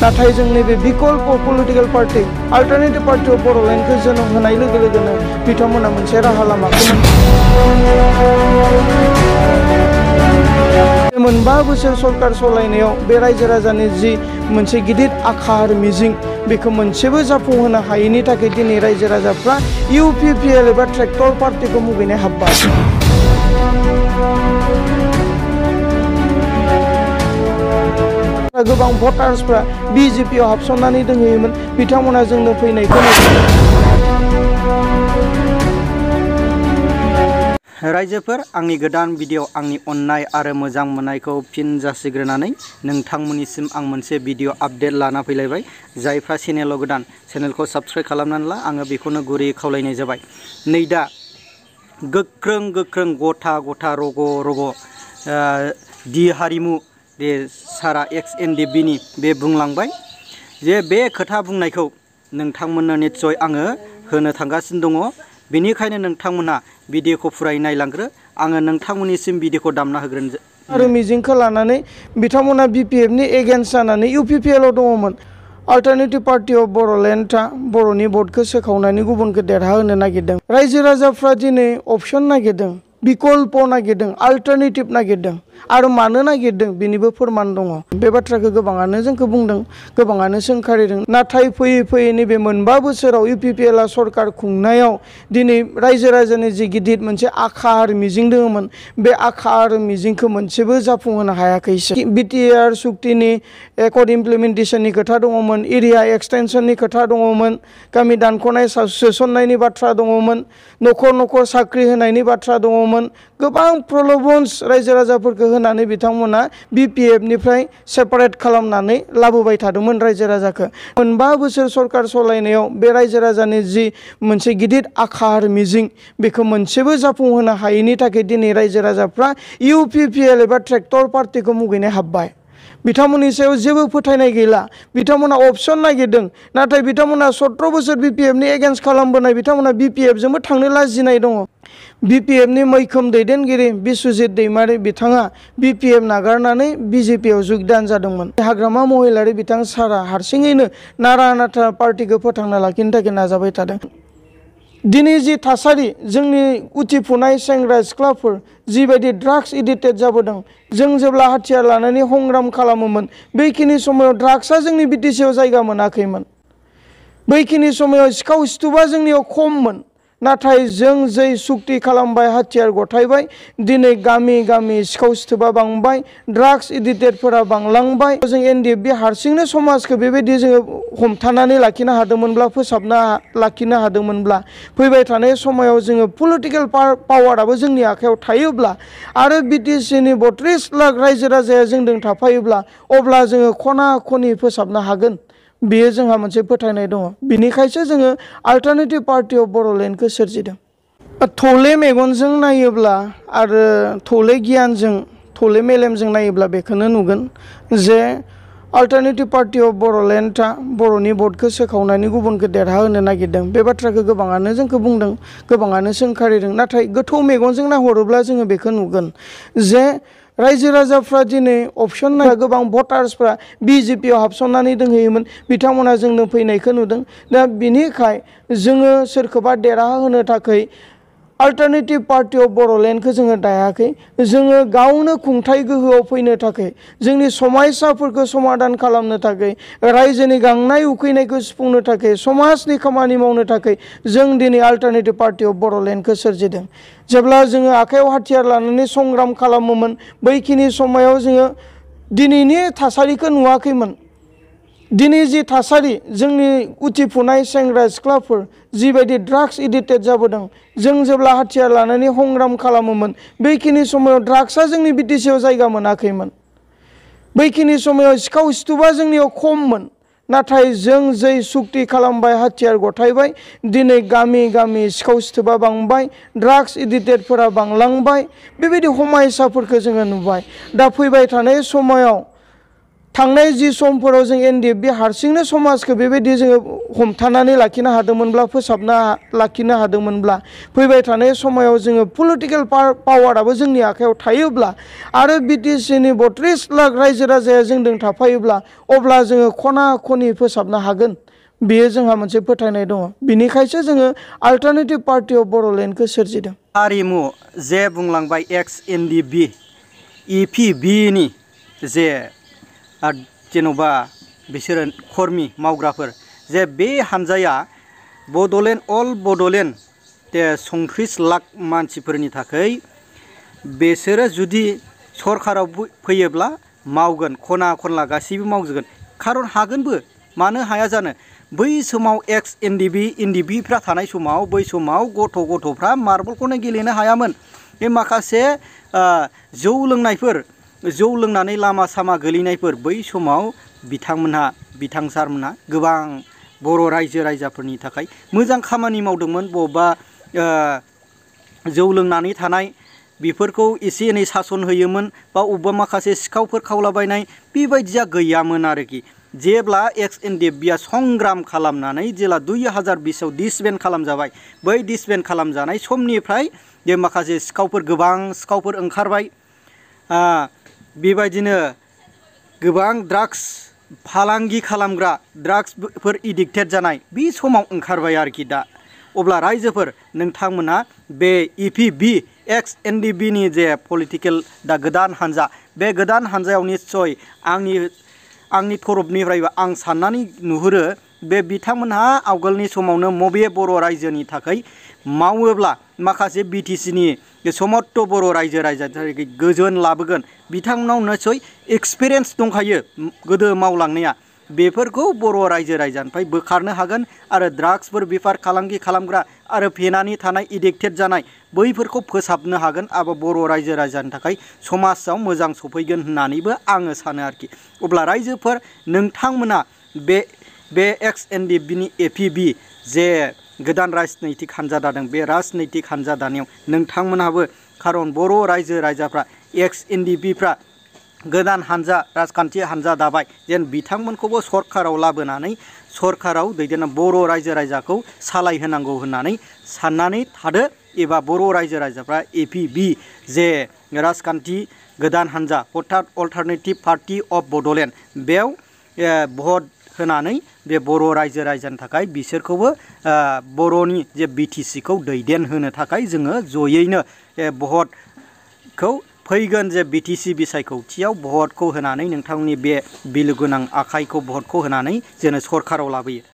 नाथाय जोंनि बे विकल्प political party alternative party of बड'लेण्डखौ जोनोम होनाय लोगो लोगोनो बिथांमोना मोनसे राहा लामाखौ मोनबा बोसोर सरकार सलायनायाव बे रायजो राजानि जि मोनसे गिदिर आखा आरो मिजिं बेखौ मोनसेबो जाफुंहोनो हायैनि थाखाय दिनै रायजो राजाफ्रा UPPL एबा ट्रेक्टर पार्टीखौ मुगैनाय हाब्बाय। गोबां भटार्सफ्रा BJP आव हाबसननानै दंहैयोमोन बिथांमोना जोंनो फैनायखौ रायजोफोर आंनि गोदान भिडिअ आंनि अननाय आरो मोजां मोननायखौ फिन जासिग्रोनानै नोंथांमोननिसिम आं मोनसे भिडिअ आपडेट लाना फैलायबाय। जायफ्रा चेनेलाव गोदान चेनेलखौ साबस्क्राइब खालामनानै ला आङो बेखौनो गुरै खावलायनाय जाबाय। नै दा गोख्रों गथा गथा रग' रग' दि हारिमु दे सारा XNDB नि बे बुंलांबाय जे बे खोथा बुंनायखौ नोंथांमोननो निस्सय आङो होनो थांगासिनो दङ। बेनिखायनो नोंथांमोनहा भिडिअखौ फुरायै नायलांग्रो आङो नोंथांमोननिसिम भिडिअखौ दामना होग्रोन आरो मिजिंखौ लानानै बिथांमोना BPF नि एगेन्स्ट जानानै UPPL आव दङमोन। अल्टारनेटिव पार्टी अफ बड'लेण्डआ बर'नि भटखौ सोखावनानै गुबुनखौ देरहाहोनो नागिरदों। रायजो राजाफ्रा दिनै अपसन नागिरदों, विकल्प नागिरदों, अल्टारनेटिव नागिरदों आरो मानो नागिरदों बेनिबो फोरमान दङ। बे बाथ्राखौ गोबाङानो जोंखौ बुंदों, गोबाङानो सोंखारिदों। नाथाय फैयै फैयै नैबे मोनबा बोसोराव UPPL आ सरकार खुंनायाव दिनै रायजो राजानि जि गिदिर मोनसे आखा आरो मिजिं दङमोन बे आखा आरो मिजिंखौ मोनसेबो जाफुंहोनो हायाखैसो। BTR सुक्तिनि एकर्ड इमप्लिमेन्टेसननि खोथा दङमोन, एरिया एक्सटेनसननि खोथा दङमोन, गामि दानख'नाय सोसननायनि बाथ्रा दङमोन, न'खर न'खर साख्रि होनायनि बाथ्रा दङमोन। गोबां प्रल'भन्स रायजो राजाफोरखौ होनानै बिथांमोना BPF निफ्राय सेपारेट खालामनानै लाबोबाय थादोंमोन रायजो राजाखौ। मोनबा बोसोर सरकार सलायनायाव बे रायजो राजानि जि मोनसे गिदिर आखा आरो मिजिं बेखौ मोनसेबो जाफुंहोनो हायैनि थाखाय दिनै रायजो राजाफ्रा UPPL एबा ट्रेक्टर पार्टीखौ मुगैनाय हाब्बाय। बिथांमोननि सायाव जेबो फोथायनाय गैला। बिथांमोना अपसन नागिरदों, नाथाय बिथांमोना 17 बोसोर BPF नि एगेन्स्ट खालामबोनाय बिथांमोना BPF जोंबो थांनो लाजिनाय दङ। BPF नि मैखोम दैदेनगिरि बिस्वजित दैमारि बिथाङा BPF नागारनानै BJP आव जुगदान जादोंमोन। हाग्रामा महिलारि बिथां सारा हारसिङैनो नारा नाथा पार्टीखौ फोथांना लाखिनो थाखाय नाजाबाय थादों। दिनै जि थासारि जोंनि उथिफुनाय सेंग्रा सिख्लाफोर जिबायदि ड्राग्स एडिक्टेड जाबोदों, जों जेब्ला हाथियार लानानै संग्राम खालामोमोन बैखिनि समाव ड्राग्सआ जोंनि BTC आव जायगा मोनाखैमोन। बैखिनि समाव सिखाव सिथुबा जोंनियाव खममोन। नाथाय जों जै सुक्ति खालामबाय, हाथियार गथायबाय, दिनै गामि गामि सिखाव सिथुबा बांबाय, ड्राग्स एडिक्टेडफोरा बांलांबाय। जों NDFB हारसिंनो समाजखौ बेबायदि जोङो हमथानानै लाखिनो हादोंमोनब्ला, फोसाबना लाखिनो हादोंमोनब्ला, फैबाय थानाय समाव जोङो पलिटिकेल पावाराबो जोंनि आखायाव थायोब्ला आरो BTC नि 32 लाख रायजो राजाया जोंजों थाफायोब्ला अब्ला जोङो खना खनि फोसाबनो हागोन। बेयो जोंहा मोनसे फोथायनाय दङ। बिनिखायसो जोङो अल्टारनेटिव पार्टी अफ बड'लेण्डखौ सोरजिदों। थौले मेगनजों नायोब्ला आरो थौले गियानजों, थौले मेलेमजों नायोब्ला बेखौनो नुगोन जे अल्टारनेटिव पार्टी अफ बड'लेण्डआ बर'नि भटखौ सोखावनानै गुबुनखौ देरहाहोनो नागिरदों। बे बाथ्राखौ गोबाङानो जोंखौ बुंदों, गोबाङानो सोंखारिदों। नाथाय गोथौ मेगनजों नाहरोब्ला जोङो बेखौ नुगोन जे रायजो राजाफ्रा दिनै अपसन गोबां भटार्सफ्रा BJP आव हाबसननानै दंहैयोमोन बिथांमोना जोंनो फैनायखौ नुदों। दा बिनिखाय जोङो सोरखौबा देरहाहोनो थाखाय अल्टारनेटिव पार्टी अफ बड'लेण्डखौ जोङो दायाखै। जोङो गावनो खुंथाय गोहोआव फैनो थाखाय, जोंनि समस्याफोरखौ समाधान खालामनो थाखाय, रायजोनि गांनाय उखैनायखौ सुफुंनो थाखाय, समाजनि खामानि मावनो थाखाय जों दिनै अल्टारनेटिव पार्टी अफ बड'लेण्डखौ सोरजिदों। जेब्ला जोङो आखायाव हाथियार लानानै संग्राम खालामोमोन बैखिनि समाव जोङो दिनैनि थासारिखौ नुवाखैमोन। दिनै जि थासारि जोंनि उथिफुनाय सेंग्रा सिख्लाफोर जिबायदि ड्राग्स एडिक्टेड जाबोदों, जों जेब्ला हाथियार लानानै संग्राम खालामोमोन बैखिनि समाव ड्राग्सआ जोंनि BTC आव जायगा मोनाखैमोन। बैखिनि समाव सिखाव सिथुबा जोंनियाव खममोन। नाथाय जों जै सुक्ति खालामबाय, हाथियार गथायबाय, दिनै गामि गामि सिखाव सिथुबा बांबाय, ड्राग्स एडिक्टेडफोरा बांलांबाय। बेबायदि समस्याफोरखौ जोङो नुबाय। दा फैबाय थानाय समाव थांनाय जि समफोराव जों एनडिएफबि हारसिंनो समाजखौ बेबायदि जोङो हमथानानै लाखिनो हादोंमोनब्ला फोसाबना लाखिनो हादोंमोनब्ला फैबाय थानाय समाव जोङो पलिटिकेल पावाराबो जोंनि आखायाव थायोब्ला आरो बिटिसिनि 32 लाख रायजो राजाया जोंजों थाफायोब्ला अब्ला जोङो खना खनि फोसाबनो हागोन बेयो जोंहा मोनसे फोथायनाय दङ बिनिखायसो जोङो अल्टारनेटिभ पार्टी अफ बड'लेण्डखौ सोरजिदों हारिमु जे बुंलांबाय एक्स एनडिबि इपिबिनि जे जेन'बा बिसोरो कर्मि मावग्राफोर जे बे हानजाया बड'लेण्ड अल बड'लेण्ड 34 लाख मानसिफोरनि थाखाय बिसोरो जुदि सरकाराव फैयोब्ला मावगोन खना खनला गासैबो मावजोबगोन खारन हागोनबो मानो हाया जानो बै समाव एक्स एनडिबिफ्रा थानाय समाव बै समाव गथ'फ्रा मार्बलखौनो गेलेनो हायामोन बे माखासे जौ लोंनायफोर जौ लोंनानै लामा सामा गोलैनायफोर बै समाव बिथां सारमोनहा गोबां बर' रायजो राजाफोरनि थाखाय मोजां खामानि मावदोंमोन बबेबा जौ लोंनानै थानाय बेफोरखौ एसे एनै सासन होयोमोन बा अबेबा माखासे सिखावफोर खावलाबायनाय बेबायदिया गैयामोन आरोखि जेब्ला एक्स एनडिएफबिआ संग्राम खालामनानै जेला 2020आव डिसबेन्ड खालामजाबाय बै डिसबेन्ड खालामजानाय समनिफ्राय बे माखासे सिखावफोर गोबां सिखावफोर ओंखारबाय बेबायदिनो गोबां ड्राग्स फालांगि खालामग्रा ड्राग्सफोर एडिक्टेड जानाय बे समाव ओंखारबाय आरोखि दा अब्ला रायजोफोर नोंथांमोना बे इपिबि एक्स एनडिबिनि जे पलिटिकेल दा गोदान हान्जा बे गोदान हान्जायाव निस्सय आंनि थरफनिफ्रायबो आं साननानै नुहुरो बे बिथांमोनहा आवगोलनि समावनो मबे बर' रायजोनि थाखाय मावोब्ला माखासे बिटिसिनि समस्त बर' रायजो राजानि गोजोन लाबोगोन बिथांमोनाव निस्सय एक्सपिरियेन्स दंखायो गोदो मावलांनाया बेफोरखौ बर' रायजो राजानिफ्राय बोखारनो हागोन आरो ड्राग्सफोर बेफार फालांगि खालामग्रा आरो फेनानै थानाय एडिक्टेड जानाय बैफोरखौ फोसाबनो हागोन आरो बर' रायजो राजानि थाखाय समाजाव मोजां सफैगोन होननानैबो आङो सानो आरोखि अब्ला रायजोफोर नोंथांमोना बे एक्स एनडिबिनि एपिबि जे गोदान राजनैतिक हान्जा दादों बे राजनैतिक हान्जा दानायाव नोंथांमोनहाबो खारन बर' रायजो राजाफ्रा एक्स एनडिबिफ्रा गोदान हान्जा राजखान्थि हान्जा दाबाय जेन बिथांमोनखौबो सरकाराव लाबोनानै सरकाराव दैदेनना बर' रायजो राजाखौ सालायहोनांगौ होननानै साननानै थादो एबा बर' रायजो राजाफ्रा एपिबि जे राजखान्थि गोदान हान्जा अर्थात अल्टारनेटिभ पार्टी अफ बड'लेण्ड बेयाव भट होनानै बे बर' रायजो राजानि थाखाय बिसोरखौबो बर'नि जे बिटिसिखौ दैदेनहोनो थाखाय जोङो जयैनो भटखौ फैगोन जे बिटिसि बिसायख'थियाव भटखौ होनानै नोंथांमोननि बे बिलो गोनां आखाइखौ भटखौ होनानै जोङो सरकाराव लाबोयो।